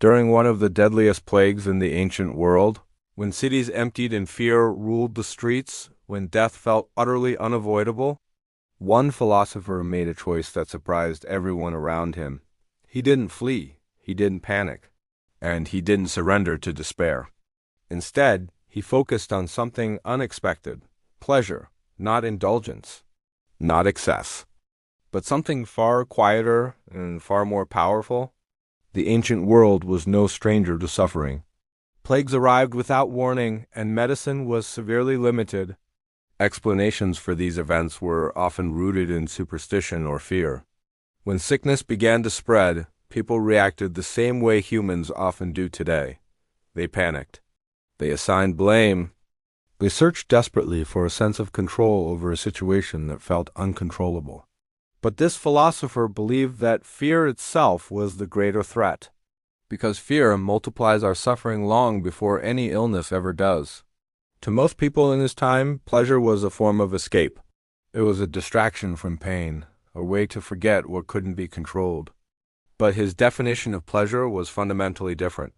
During one of the deadliest plagues in the ancient world, when cities emptied and fear ruled the streets, when death felt utterly unavoidable, one philosopher made a choice that surprised everyone around him. He didn't flee, he didn't panic, and he didn't surrender to despair. Instead, he focused on something unexpected: pleasure, not indulgence, not excess, but something far quieter and far more powerful. The ancient world was no stranger to suffering. Plagues arrived without warning, and medicine was severely limited. Explanations for these events were often rooted in superstition or fear. When sickness began to spread, people reacted the same way humans often do today. They panicked. They assigned blame. They searched desperately for a sense of control over a situation that felt uncontrollable. But this philosopher believed that fear itself was the greater threat, because fear multiplies our suffering long before any illness ever does. To most people in his time, pleasure was a form of escape. It was a distraction from pain, a way to forget what couldn't be controlled. But his definition of pleasure was fundamentally different.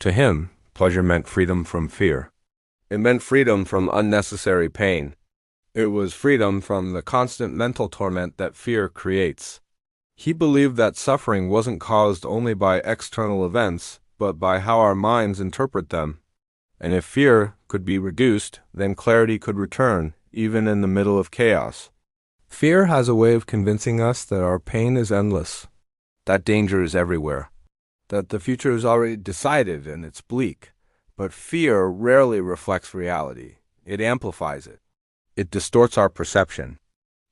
To him, pleasure meant freedom from fear. It meant freedom from unnecessary pain. It was freedom from the constant mental torment that fear creates. He believed that suffering wasn't caused only by external events, but by how our minds interpret them. And if fear could be reduced, then clarity could return, even in the middle of chaos. Fear has a way of convincing us that our pain is endless, that danger is everywhere, that the future is already decided and it's bleak. But fear rarely reflects reality. It amplifies it. It distorts our perception.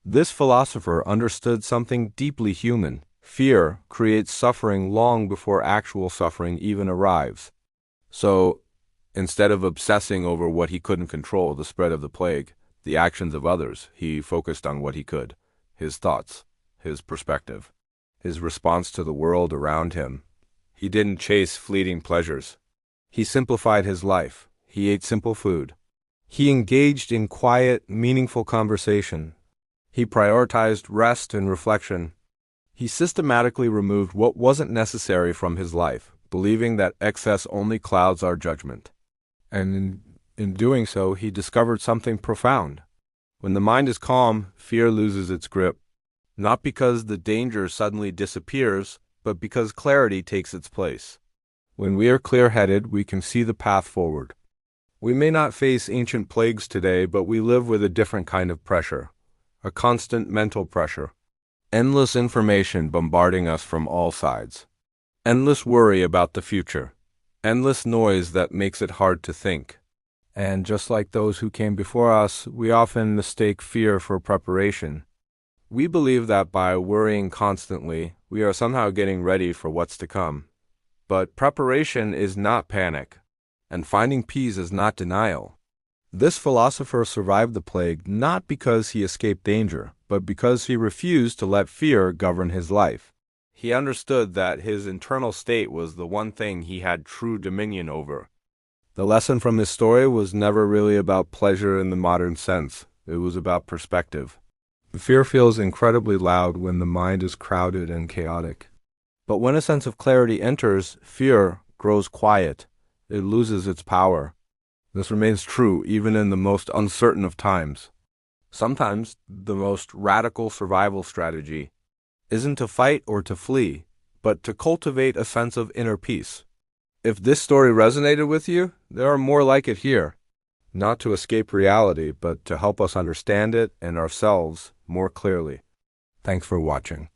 This philosopher understood something deeply human. Fear creates suffering long before actual suffering even arrives. So, instead of obsessing over what he couldn't control, the spread of the plague, the actions of others, he focused on what he could: his thoughts, his perspective, his response to the world around him. He didn't chase fleeting pleasures. He simplified his life. He ate simple food. He engaged in quiet, meaningful conversation. He prioritized rest and reflection. He systematically removed what wasn't necessary from his life, believing that excess only clouds our judgment. And in doing so, he discovered something profound. When the mind is calm, fear loses its grip, not because the danger suddenly disappears, but because clarity takes its place. When we are clear-headed, we can see the path forward. We may not face ancient plagues today, but we live with a different kind of pressure, a constant mental pressure, endless information bombarding us from all sides, endless worry about the future, endless noise that makes it hard to think. And just like those who came before us, we often mistake fear for preparation. We believe that by worrying constantly, we are somehow getting ready for what's to come. But preparation is not panic, and finding peace is not denial. This philosopher survived the plague not because he escaped danger, but because he refused to let fear govern his life. He understood that his internal state was the one thing he had true dominion over. The lesson from his story was never really about pleasure in the modern sense. It was about perspective. Fear feels incredibly loud when the mind is crowded and chaotic. But when a sense of clarity enters, fear grows quiet. It loses its power. This remains true even in the most uncertain of times. Sometimes the most radical survival strategy isn't to fight or to flee, but to cultivate a sense of inner peace. If this story resonated with you, there are more like it here. Not to escape reality, but to help us understand it and ourselves more clearly. Thanks for watching.